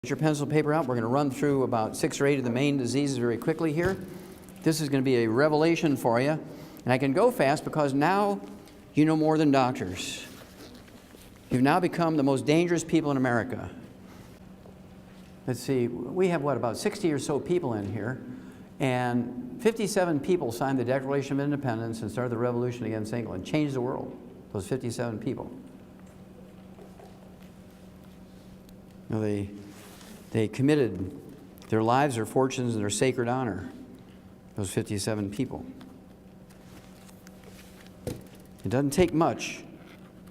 Get your pencil and paper out. We're going to run through about 6 or 8 of the main diseases very quickly here. This is going to be a revelation for you. And I can go fast because now you know more than doctors. You've now become the most dangerous people in America. Let's see, we have what, about 60 or so people in here, and 57 people signed the Declaration of Independence and started the revolution against England, changed the world, those 57 people. You know, they committed their lives, their fortunes, and their sacred honor, those 57 people. It doesn't take much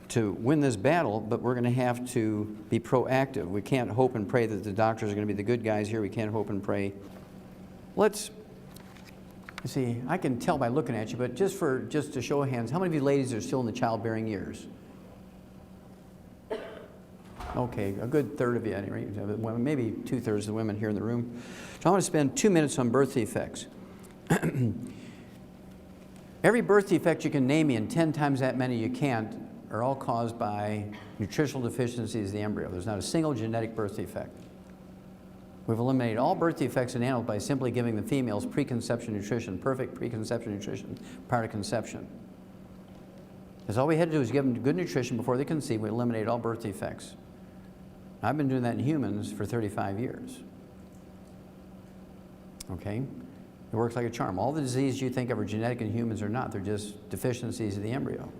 to win this battle, but we're going to have to be proactive. We can't hope and pray that the doctors are going to be the good guys here. We can't hope and pray. Let's see, I can tell by looking at you, but just to show of hands, how many of you ladies are still in the childbearing years? Okay, a good third of you, anyway, maybe 2/3 of the women here in the room. So I want to spend 2 minutes on birth defects. Every birth defect you can name me, and 10 times that many you can't, are all caused by nutritional deficiencies of the embryo. There's not a single genetic birth defect. We've eliminated all birth defects in animals by simply giving the females preconception nutrition, perfect preconception nutrition prior to conception. That's all we had to do is give them good nutrition before they conceive. We eliminated all birth defects. I've been doing that in humans for 35 years. Okay? It works like a charm. All the diseases you think of are genetic in humans are not. They're just deficiencies of the embryo.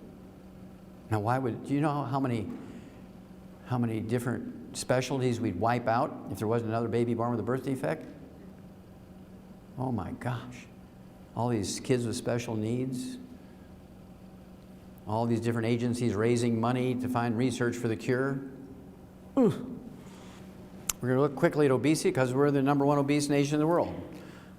Now, do you know how many different specialties we'd wipe out if there wasn't another baby born with a birth defect? Oh my gosh. All these kids with special needs, all these different agencies raising money to find research for the cure. We're going to look quickly at obesity because we're the #1 obese nation in the world.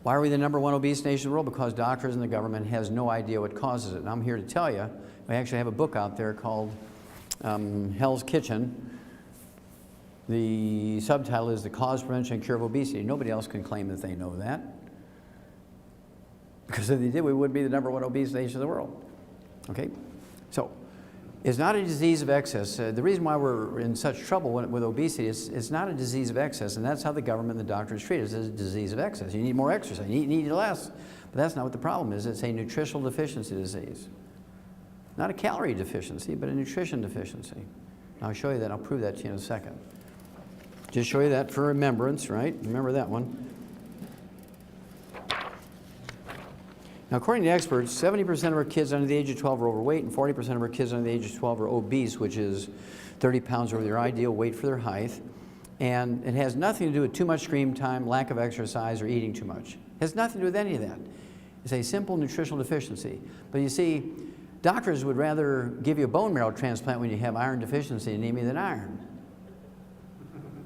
Why are we the #1 obese nation in the world? Because doctors and the government has no idea what causes it. And I'm here to tell you, we actually have a book out there called Hell's Kitchen. The subtitle is The Cause, Prevention, and Cure of Obesity. Nobody else can claim that they know that. Because if they did, we would be the #1 obese nation in the world. Okay? So, it's not a disease of excess. The reason why we're in such trouble with obesity is it's not a disease of excess, and that's how the government and the doctors treat it. It's a disease of excess. You need more exercise. You need less. But that's not what the problem is. It's a nutritional deficiency disease. Not a calorie deficiency, but a nutrition deficiency. I'll show you that. I'll prove that to you in a second. Just show you that for remembrance, right? Remember that one. Now, according to experts, 70% of our kids under the age of 12 are overweight, and 40% of our kids under the age of 12 are obese, which is 30 pounds over their ideal weight for their height. And it has nothing to do with too much screen time, lack of exercise, or eating too much. It has nothing to do with any of that. It's a simple nutritional deficiency. But you see, doctors would rather give you a bone marrow transplant when you have iron deficiency anemia than iron.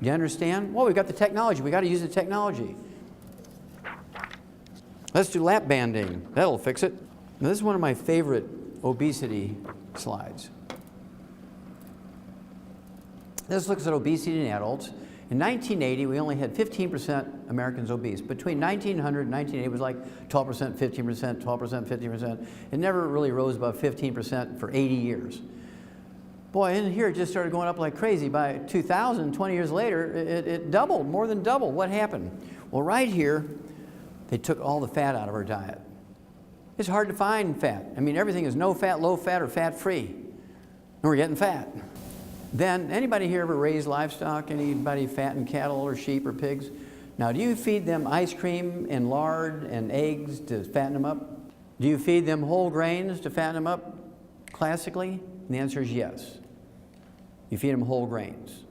Do you understand? Well, we've got the technology. We've got to use the technology. Let's do lap banding. That'll fix it. Now, this is one of my favorite obesity slides. This looks at obesity in adults. In 1980, we only had 15% Americans obese. Between 1900 and 1980, it was like 12%, 15%, 12%, 15%. It never really rose above 15% for 80 years. Boy, in here it just started going up like crazy. By 2000, 20 years later, it doubled, more than doubled. What happened? Well, right here, they took all the fat out of our diet. It's hard to find fat. I mean, everything is no fat, low fat, or fat-free. And we're getting fat. Then, anybody here ever raise livestock? Anybody fatten cattle or sheep or pigs? Now, do you feed them ice cream and lard and eggs to fatten them up? Do you feed them whole grains to fatten them up classically? And the answer is yes. You feed them whole grains.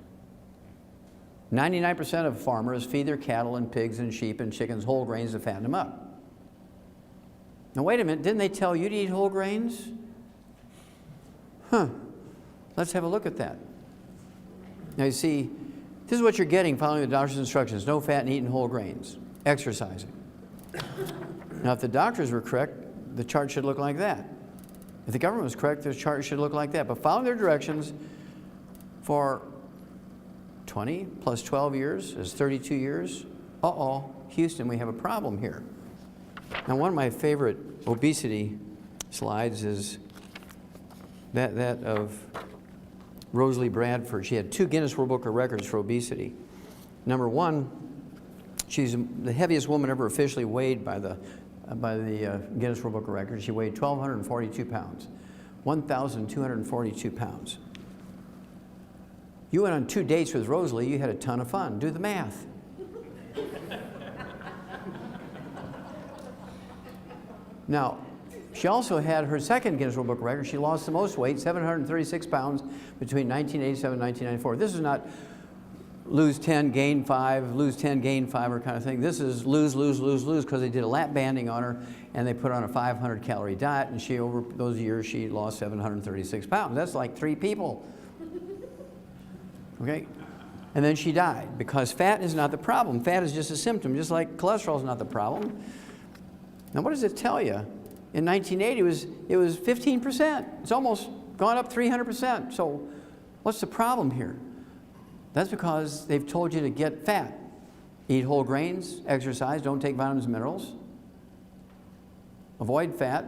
99% of farmers feed their cattle and pigs and sheep and chickens whole grains to fatten them up. Now wait a minute, didn't they tell you to eat whole grains? Let's have a look at that. Now you see, this is what you're getting following the doctor's instructions. No fat and eating whole grains. Exercising. Now if the doctors were correct, the chart should look like that. If the government was correct, the chart should look like that. But following their directions for 20 plus 12 years is 32 years. Houston, we have a problem here. Now, one of my favorite obesity slides is that of Rosalie Bradford. She had 2 Guinness World Book of Records for obesity. Number one, she's the heaviest woman ever officially weighed by the Guinness World Book of Records. She weighed 1,242 pounds, 1,242 pounds. You went on 2 dates with Rosalie, you had a ton of fun. Do the math. Now, she also had her second Guinness World Book of Records. She lost the most weight, 736 pounds, between 1987 and 1994. This is not lose 10, gain 5, lose 10, gain 5 or kind of thing. This is lose, lose, lose, lose, because they did a lap banding on her and they put her on a 500 calorie diet, and she, over those years, she lost 736 pounds. That's like 3 people. Okay? And then she died, because fat is not the problem. Fat is just a symptom, just like cholesterol is not the problem. Now, what does it tell you? In 1980, it was 15%. It's almost gone up 300%. So what's the problem here? That's because they've told you to get fat. Eat whole grains, exercise, don't take vitamins and minerals. Avoid fat,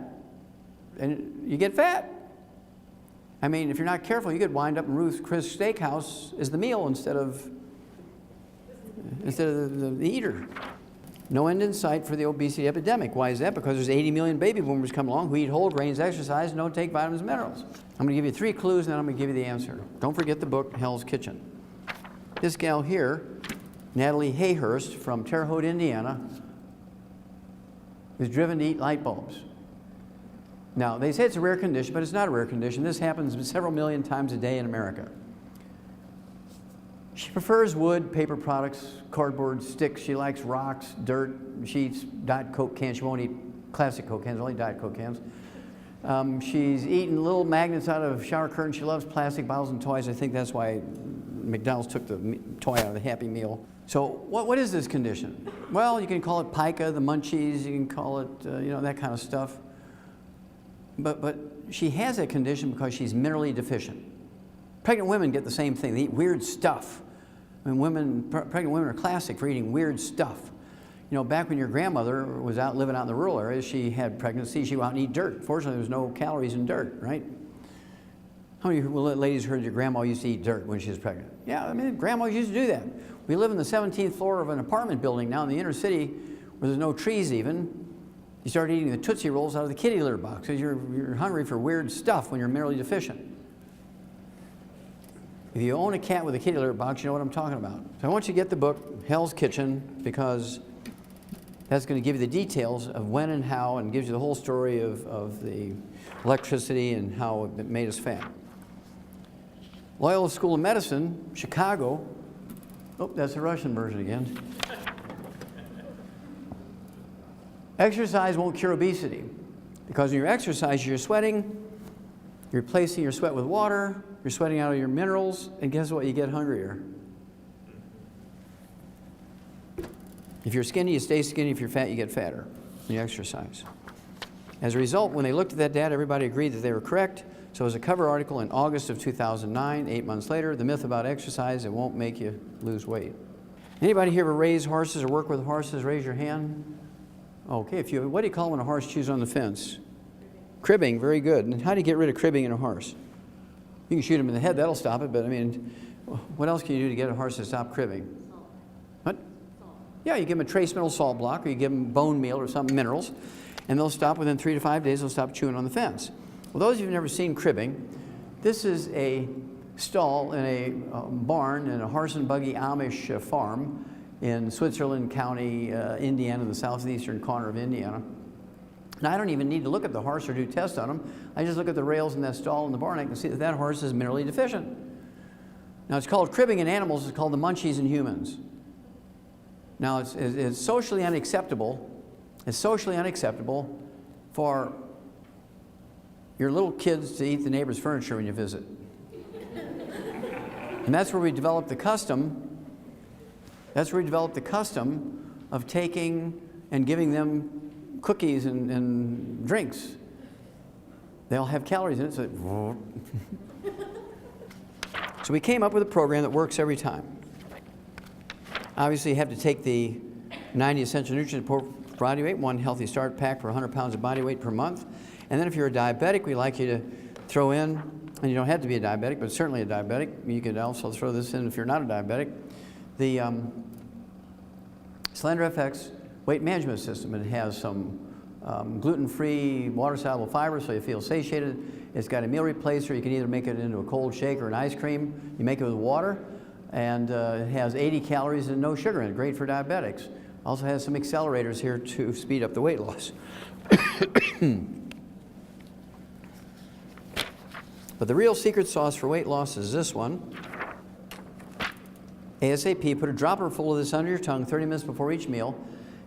and you get fat. I mean, if you're not careful, you could wind up in Ruth's Chris Steakhouse as the meal instead of the eater. No end in sight for the obesity epidemic. Why is that? Because there's 80 million baby boomers come along who eat whole grains, exercise, and don't take vitamins and minerals. I'm going to give you 3 clues, and then I'm going to give you the answer. Don't forget the book, Hell's Kitchen. This gal here, Natalie Hayhurst from Terre Haute, Indiana, was driven to eat light bulbs. Now, they say it's a rare condition, but it's not a rare condition. This happens several million times a day in America. She prefers wood, paper products, cardboard, sticks. She likes rocks, dirt. She eats Diet Coke cans. She won't eat classic Coke cans, only Diet Coke cans. She's eaten little magnets out of shower curtains. She loves plastic bottles and toys. I think that's why McDonald's took the toy out of the Happy Meal. So what is this condition? Well, you can call it pica, the munchies. You can call it, that kind of stuff. But she has that condition because she's minerally deficient. Pregnant women get the same thing. They eat weird stuff. I mean, pregnant women are classic for eating weird stuff. You know, back when your grandmother was living out in the rural areas, she had pregnancy, she'd go out and eat dirt. Fortunately, there was no calories in dirt, right? How many ladies heard your grandma used to eat dirt when she was pregnant? Yeah, I mean, grandmas used to do that. We live in the 17th floor of an apartment building now in the inner city where there's no trees even. You start eating the Tootsie Rolls out of the kitty litter box because you're hungry for weird stuff when you're minerally deficient. If you own a cat with a kitty litter box, you know what I'm talking about. So I want you to get the book, Hell's Kitchen, because that's going to give you the details of when and how, and gives you the whole story of the electricity and how it made us fat. Loyola School of Medicine, Chicago. Oh, that's the Russian version again. Exercise won't cure obesity, because when you're exercising, you're sweating, you're replacing your sweat with water, you're sweating out of your minerals, and guess what? You get hungrier. If you're skinny, you stay skinny. If you're fat, you get fatter when you exercise. As a result, when they looked at that data, everybody agreed that they were correct. So it was a cover article in August of 2009, 8 months later, the myth about exercise, it won't make you lose weight. Anybody here ever raise horses or work with horses? Raise your hand. Okay, what do you call when a horse chews on the fence? Cribbing, very good. And how do you get rid of cribbing in a horse? You can shoot him in the head, that'll stop it, but I mean, what else can you do to get a horse to stop cribbing? Salt. What? Salt. Yeah, you give them a trace mineral salt block, or you give them bone meal or some minerals, and they'll stop within 3 to 5 days, they'll stop chewing on the fence. Well, those of you who've never seen cribbing, this is a stall in a barn in a horse and buggy Amish farm in Switzerland County, Indiana, the southeastern corner of Indiana. Now, I don't even need to look at the horse or do tests on them. I just look at the rails in that stall in the barn. I can see that that horse is minerally deficient. Now, it's called cribbing in animals. It's called the munchies in humans. Now, it's socially unacceptable. It's socially unacceptable for your little kids to eat the neighbor's furniture when you visit. And that's where we developed the custom. That's where we developed the custom of taking and giving them cookies and drinks. They all have calories in it, so so we came up with a program that works every time. Obviously, you have to take the 90 essential nutrients per body weight, 1 healthy start pack for 100 pounds of body weight per month. And then if you're a diabetic, we like you to throw in, and you don't have to be a diabetic, but certainly a diabetic. You could also throw this in if you're not a diabetic. The Slender FX weight management system, it has some gluten-free, water-soluble fiber, so you feel satiated. It's got a meal replacer. You can either make it into a cold shake or an ice cream. You make it with water, and it has 80 calories and no sugar in it. Great for diabetics. Also has some accelerators here to speed up the weight loss. But the real secret sauce for weight loss is this one. ASAP, put a dropper full of this under your tongue 30 minutes before each meal.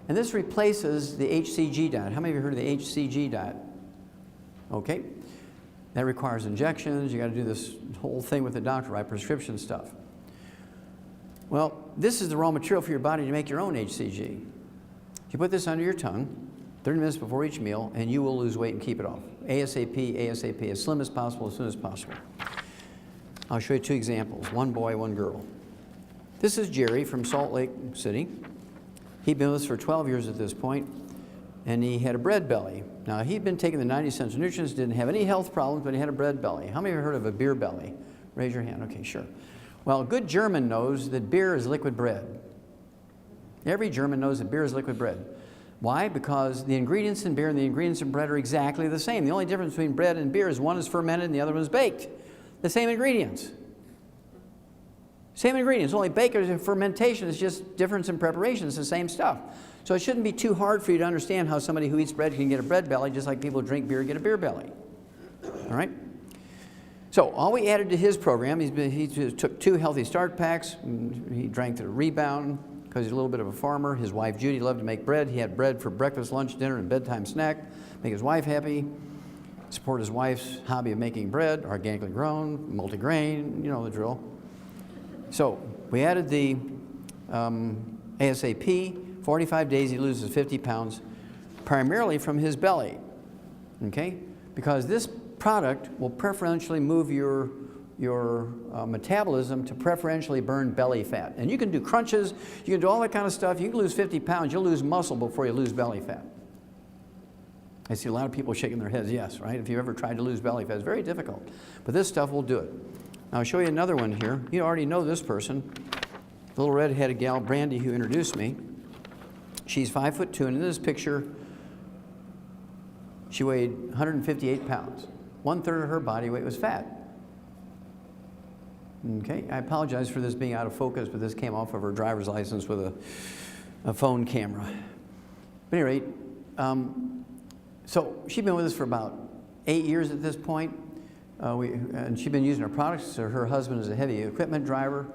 And this replaces the HCG diet. How many of you heard of the HCG diet? Okay. That requires injections. You got to do this whole thing with the doctor, right? Prescription stuff. Well, this is the raw material for your body to make your own HCG. You put this under your tongue 30 minutes before each meal, and you will lose weight and keep it off. ASAP, ASAP, as slim as possible, as soon as possible. I'll show you two examples, one boy, one girl. This is Jerry from Salt Lake City. He'd been with us for 12 years at this point, and he had a bread belly. Now, he'd been taking the 90 Essential Nutrients, didn't have any health problems, but he had a bread belly. How many of you heard of a beer belly? Raise your hand. Okay, sure. Well, a good German knows that beer is liquid bread. Every German knows that beer is liquid bread. Why? Because the ingredients in beer and the ingredients in bread are exactly the same. The only difference between bread and beer is one is fermented and the other one is baked. The same ingredients. Same ingredients, only baking and fermentation is just difference in preparation. It's the same stuff. So it shouldn't be too hard for you to understand how somebody who eats bread can get a bread belly, just like people who drink beer get a beer belly. All right? So all we added to his program, he took 2 healthy start packs. He drank the Rebound because he's a little bit of a farmer. His wife Judy loved to make bread. He had bread for breakfast, lunch, dinner, and bedtime snack. Make his wife happy. Support his wife's hobby of making bread, organically grown, multigrain, you know the drill. So we added the ASAP. 45 days he loses 50 pounds, primarily from his belly, okay? Because this product will preferentially move your metabolism to preferentially burn belly fat. And you can do crunches, you can do all that kind of stuff. You can lose 50 pounds, you'll lose muscle before you lose belly fat. I see a lot of people shaking their heads, yes, right? If you've ever tried to lose belly fat, it's very difficult. But this stuff will do it. Now I'll show you another one here. You already know this person, the little red-headed gal, Brandy, who introduced me. She's 5'2", and in this picture, she weighed 158 pounds. 1/3 of her body weight was fat. Okay, I apologize for this being out of focus, but this came off of her driver's license with a phone camera. But at any rate, so she'd been with us for about 8 years at this point. And she'd been using her products. So her husband is a heavy equipment driver,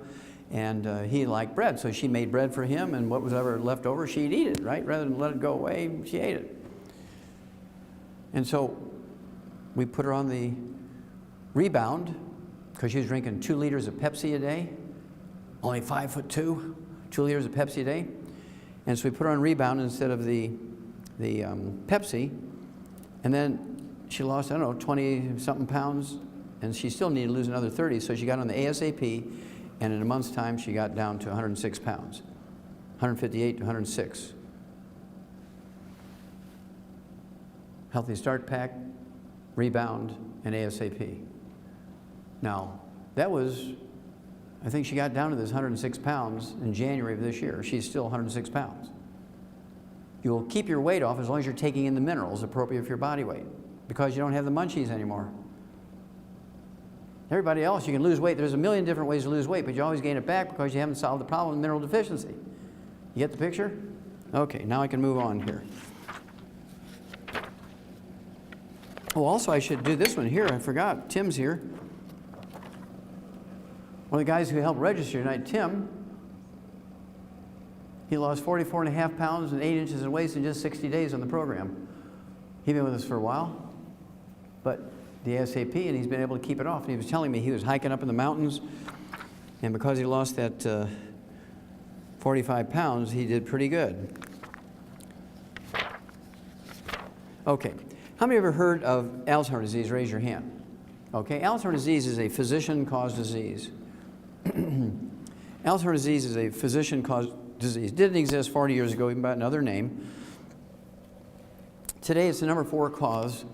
and he liked bread. So she made bread for him, and what was ever left over, she'd eat it, right? Rather than let it go away, she ate it. And so we put her on the Rebound because she was drinking 2 liters of Pepsi a day, only 5'2", 2 liters of Pepsi a day. And so we put her on Rebound instead of the Pepsi, and then she lost, I don't know, 20-something pounds, and she still needed to lose another 30, so she got on the ASAP, and in a month's time, she got down to 106 pounds, 158 to 106. Healthy Start Pack, Rebound, and ASAP. Now, that was, I think she got down to this 106 pounds in January of this year. She's still 106 pounds. You'll keep your weight off as long as you're taking in the minerals appropriate for your body weight, because you don't have the munchies anymore. Everybody else, you can lose weight. There's a million different ways to lose weight, but you always gain it back because you haven't solved the problem of mineral deficiency. You get the picture? Okay, now I can move on here. Oh, also I should do this one here. I forgot. Tim's here. One of the guys who helped register tonight, Tim, he lost 44.5 pounds and 8 inches in waist in just 60 days on the program. He's been with us for a while, but the ASAP, and he's been able to keep it off. And he was telling me he was hiking up in the mountains, and because he lost that 45 pounds, he did pretty good. Okay, how many of you ever heard of Alzheimer's disease? Raise your hand. Okay, Alzheimer's disease is a physician-caused disease. Alzheimer's disease is a physician-caused disease. Didn't exist 40 years ago, even by another name. Today, it's the number 4 cause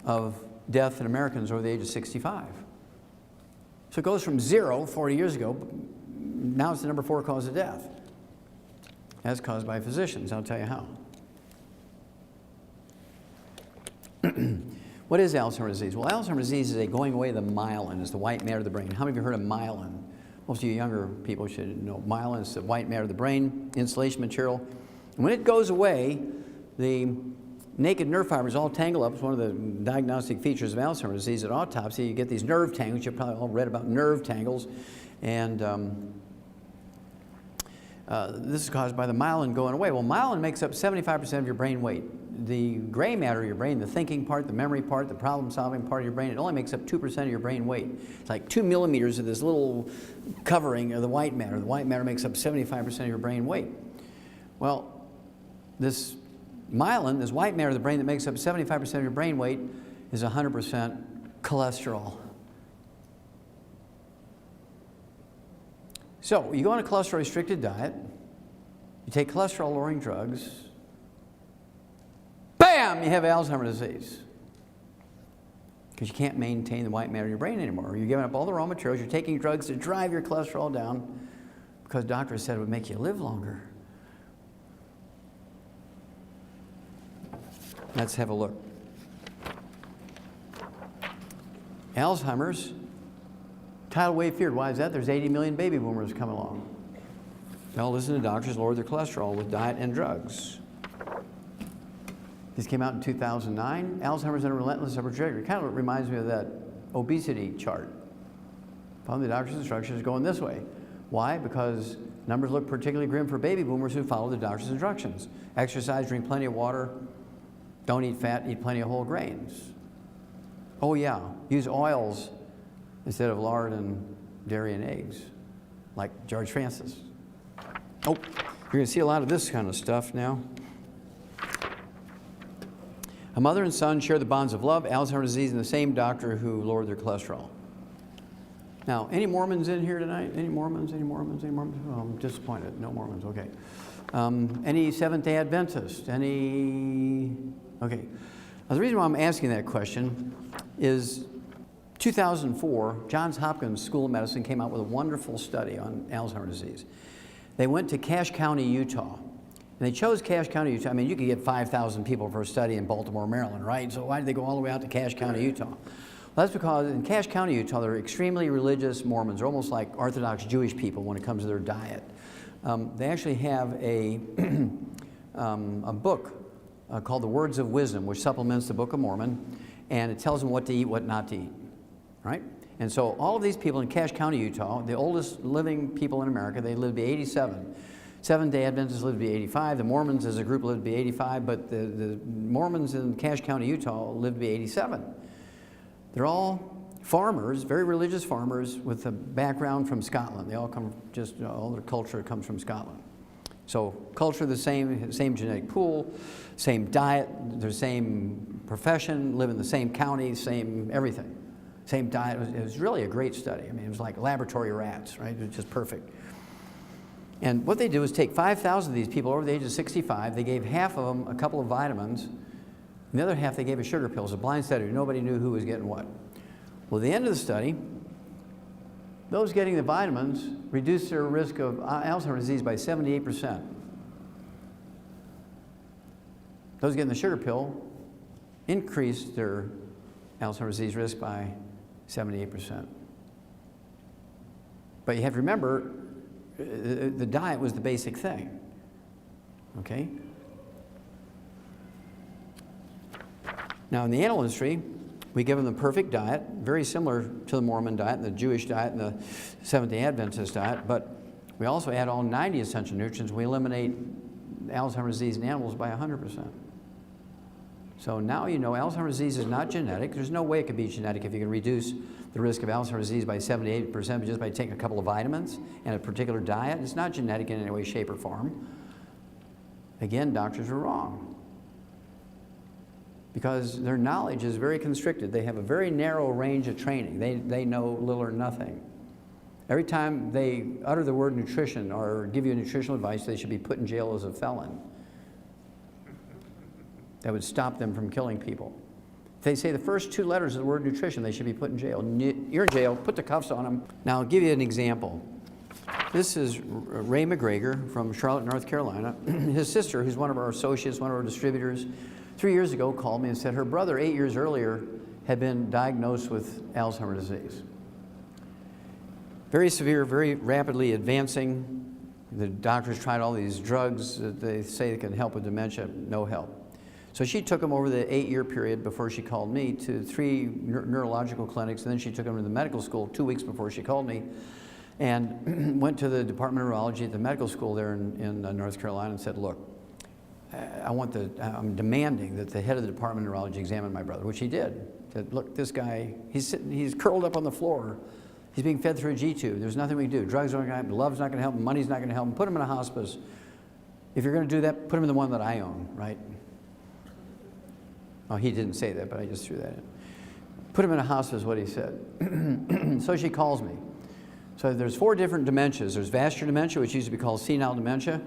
of death in Americans over the age of 65. So it goes from 0 40 years ago, now it's the number 4 cause of death. That's caused by physicians. I'll tell you how. What is Alzheimer's disease? Well, Alzheimer's disease is a going away of the myelin. It's the white matter of the brain. How many of you heard of myelin? Most of you younger people should know myelin is the white matter of the brain, insulation material. And when it goes away, the naked nerve fibers all tangle up. It's one of the diagnostic features of Alzheimer's disease. At autopsy, you get these nerve tangles. You've probably all read about nerve tangles. And this is caused by the myelin going away. Well, myelin makes up 75% of your brain weight. The gray matter of your brain, the thinking part, the memory part, the problem-solving part of your brain, it only makes up 2% of your brain weight. It's like 2 millimeters of this little covering of the white matter. The white matter makes up 75% of your brain weight. Well, this myelin, this white matter of the brain that makes up 75% of your brain weight, is 100% cholesterol. So you go on a cholesterol-restricted diet, you take cholesterol-lowering drugs, bam, you have Alzheimer's disease. Because you can't maintain the white matter of your brain anymore. You're giving up all the raw materials, you're taking drugs to drive your cholesterol down because doctors said it would make you live longer. Let's have a look. Alzheimer's, tidal wave feared. Why is that? There's 80 million baby boomers coming along. They all listen to doctors, lower their cholesterol with diet and drugs. This came out in 2009. Alzheimer's and a relentless upward trajectory. Kind of reminds me of that obesity chart. Following the doctor's instructions going this way. Why? Because numbers look particularly grim for baby boomers who follow the doctor's instructions. Exercise, drink plenty of water, don't eat fat, eat plenty of whole grains. Oh yeah, use oils instead of lard and dairy and eggs, like George Francis. Oh, you're going to see a lot of this kind of stuff now. A mother and son share the bonds of love, Alzheimer's disease, and the same doctor who lowered their cholesterol. Now, any Mormons in here tonight? Any Mormons? Any Mormons? Any Mormons? Oh, I'm disappointed. No Mormons. Okay. Any Seventh-day Adventists? Any? Okay. Now, the reason why I'm asking that question is 2004, Johns Hopkins School of Medicine came out with a wonderful study on Alzheimer's disease. They went to Cache County, Utah. And they chose Cache County, Utah. I mean, you could get 5,000 people for a study in Baltimore, Maryland, right? So why did they go all the way out to Cache County, Utah? Well, that's because in Cache County, Utah, they're extremely religious Mormons. They're almost like Orthodox Jewish people when it comes to their diet. They actually have a book called The Words of Wisdom, which supplements the Book of Mormon, and it tells them what to eat, what not to eat, right? And so all of these people in Cache County, Utah, the oldest living people in America, they live to be 87. Seventh-day Adventists live to be 85. The Mormons as a group live to be 85, but the Mormons in Cache County, Utah live to be 87. They're all farmers, very religious farmers with a background from Scotland. They all come, just all their culture comes from Scotland. So culture the same genetic pool, same diet, their same profession, live in the same county, same everything. Same diet. It was really a great study. I mean, it was like laboratory rats, right? It was just perfect. And what they do is take 5,000 of these people over the age of 65. They gave half of them a couple of vitamins. And the other half they gave a sugar pill. It was a blind study. Nobody knew who was getting what. Well, at the end of the study, those getting the vitamins reduced their risk of Alzheimer's disease by 78%. Those getting the sugar pill increased their Alzheimer's disease risk by 78%. But you have to remember, the diet was the basic thing, okay? Now in the animal industry, we give them the perfect diet, very similar to the Mormon diet and the Jewish diet and the Seventh-day Adventist diet, but we also add all 90 essential nutrients. We eliminate Alzheimer's disease in animals by 100%. So now you know Alzheimer's disease is not genetic. There's no way it could be genetic if you can reduce the risk of Alzheimer's disease by 78% just by taking a couple of vitamins and a particular diet. It's not genetic in any way, shape, or form. Again, doctors are wrong because their knowledge is very constricted. They have a very narrow range of training. They know little or nothing. Every time they utter the word nutrition or give you nutritional advice, they should be put in jail as a felon. That would stop them from killing people. If they say the first 2 letters of the word nutrition, they should be put in jail. You're in jail, put the cuffs on them. Now, I'll give you an example. This is Ray McGregor from Charlotte, North Carolina. His sister, who's one of our associates, one of our distributors, 3 years ago called me and said her brother 8 years earlier had been diagnosed with Alzheimer's disease. Very severe, very rapidly advancing. The doctors tried all these drugs that they say can help with dementia, no help. So she took him over the 8-year period before she called me to 3 neurological clinics, and then she took him to the medical school 2 weeks before she called me, and went to the Department of Neurology at the medical school there in North Carolina and said, look, I'm demanding that the head of the Department of Neurology examine my brother, which he did. Said, look, this guy, he's curled up on the floor. He's being fed through a G-tube. There's nothing we can do. Drugs aren't going to help him. Love's not going to help him. Money's not going to help him. Put him in a hospice. If you're going to do that, put him in the one that I own, right? Oh, he didn't say that, but I just threw that in. Put him in a hospice is what he said. So she calls me. So there's 4 different dementias. There's vascular dementia, which used to be called senile dementia.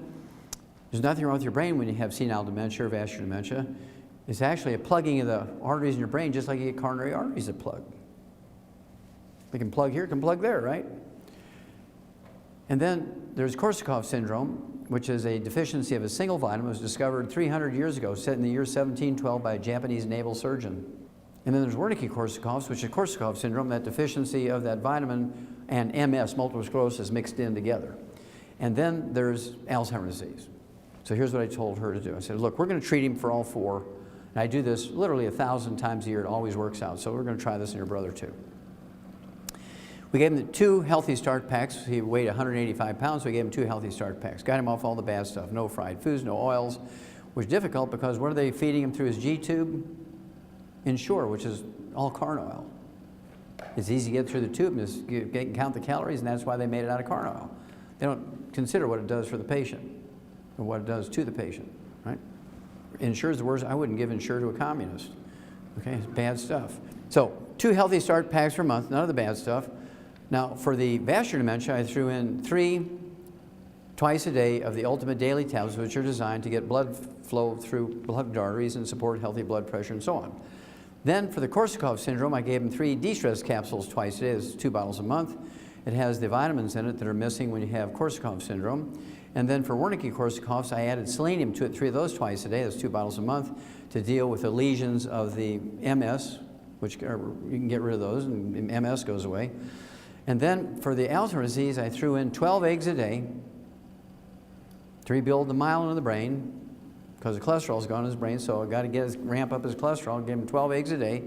There's nothing wrong with your brain when you have senile dementia or vascular dementia. It's actually a plugging of the arteries in your brain, just like you get coronary arteries that plug. They can plug here, can plug there, right? And then there's Korsakoff syndrome, which is a deficiency of a single vitamin. It was discovered 300 years ago, set in the year 1712 by a Japanese naval surgeon. And then there's Wernicke-Korsakoff's, which is Korsakoff syndrome, that deficiency of that vitamin and MS, multiple sclerosis, mixed in together. And then there's Alzheimer's disease. So here's what I told her to do. I said, look, we're going to treat him for all 4. And I do this literally 1,000 times a year. It always works out. So we're going to try this in your brother too. We gave him the 2 Healthy Start packs. He weighed 185 pounds, so we gave him 2 Healthy Start packs. Got him off all the bad stuff. No fried foods, no oils. Which was difficult because what are they feeding him through his G-tube? Ensure, which is all corn oil. It's easy to get through the tube and just count the calories, and that's why they made it out of corn oil. They don't consider what it does for the patient or what it does to the patient, right? Ensure is the worst. I wouldn't give Ensure to a communist. Okay, it's bad stuff. So 2 Healthy Start packs per month, none of the bad stuff. Now, for the vascular dementia, I threw in 3 twice a day of the Ultimate Daily tablets, which are designed to get blood flow through blood arteries and support healthy blood pressure and so on. Then for the Korsakoff syndrome, I gave him 3 de-stress capsules twice a day. It's 2 bottles a month. It has the vitamins in it that are missing when you have Korsakoff syndrome. And then for Wernicke-Korsakoff's, I added selenium to it, 3 of those twice a day. That's 2 bottles a month to deal with the lesions of the MS, which you can get rid of those and MS goes away. And then for the Alzheimer's disease, I threw in 12 eggs a day to rebuild the myelin in the brain, because the cholesterol's gone in his brain, so I've got to ramp up his cholesterol, give him 12 eggs a day,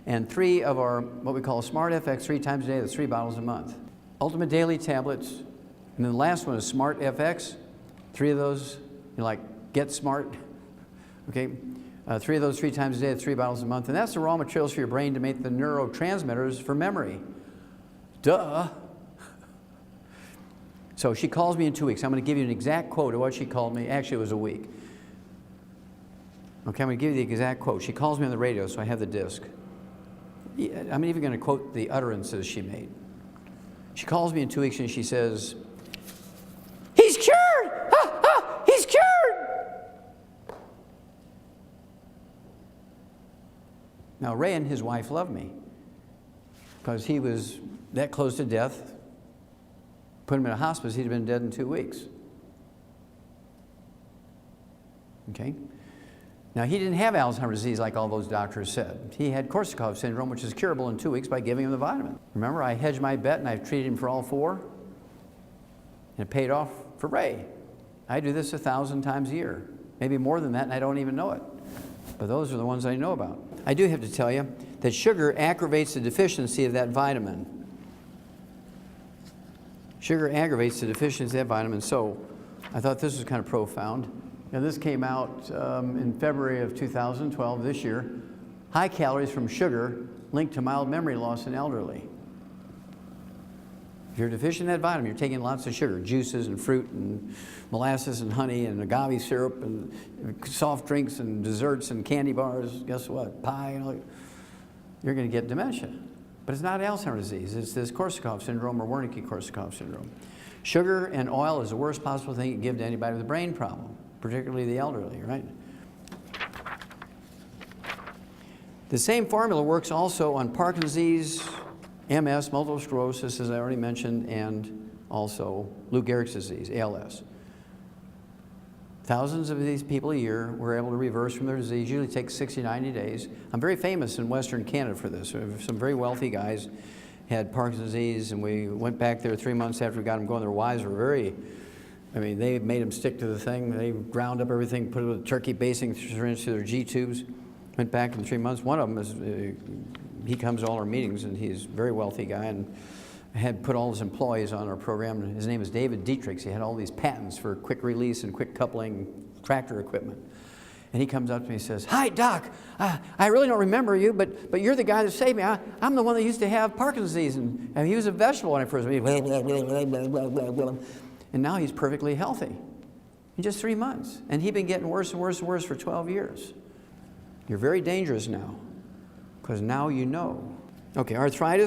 and 3 of our, what we call Smart FX 3 times a day, that's 3 bottles a month. Ultimate Daily tablets, and then the last one is Smart FX, 3 of those, like Get Smart, okay? 3 of those 3 times a day, that's 3 bottles a month, and that's the raw materials for your brain to make the neurotransmitters for memory. Duh. So she calls me in 2 weeks. I'm going to give you an exact quote of what she called me. Actually, it was a week. Okay, I'm going to give you the exact quote. She calls me on the radio, so I have the disc. I'm even going to quote the utterances she made. She calls me in 2 weeks and she says, "He's cured! He's cured!" Now, Ray and his wife loved me because he was that close to death. Put him in a hospice, he'd have been dead in 2 weeks. Okay? Now, he didn't have Alzheimer's disease like all those doctors said. He had Korsakoff syndrome, which is curable in 2 weeks by giving him the vitamin. Remember, I hedged my bet and I've treated him for all 4, and it paid off for Ray. I do this 1,000 times a year, maybe more than that, and I don't even know it. But those are the ones I know about. I do have to tell you that sugar aggravates the deficiency of that vitamin. Sugar aggravates the deficiency of that vitamin, so I thought this was kind of profound. And this came out in February of 2012, this year. High calories from sugar linked to mild memory loss in elderly. If you're deficient in that vitamin, you're taking lots of sugar, juices and fruit and molasses and honey and agave syrup and soft drinks and desserts and candy bars. Guess what? Pie. You're going to get dementia. But it's not Alzheimer's disease. It's this Korsakoff syndrome or Wernicke-Korsakoff syndrome. Sugar and oil is the worst possible thing you can give to anybody with a brain problem, particularly the elderly, right? The same formula works also on Parkinson's disease, MS, multiple sclerosis, as I already mentioned, and also Lou Gehrig's disease, ALS. Thousands of these people a year were able to reverse from their disease. Usually takes 60, 90 days. I'm very famous in Western Canada for this. Some very wealthy guys had Parkinson's disease, and we went back there 3 months after we got them going. Their wives were very, I mean, they made them stick to the thing. They ground up everything, put it with a turkey basing syringe through their G-tubes. Went back in 3 months. One of them is, he comes to all our meetings, and he's a very wealthy guy, and had put all his employees on our program. His name is David Dietrichs. He had all these patents for quick release and quick coupling tractor equipment. And he comes up to me and says, "Hi, Doc. I really don't remember you, but you're the guy that saved me. I'm the one that used to have Parkinson's disease." And he was a vegetable when I first met him. And now he's perfectly healthy in just 3 months. And he'd been getting worse and worse and worse for 12 years. You're very dangerous now, because now you know. Okay, arthritis.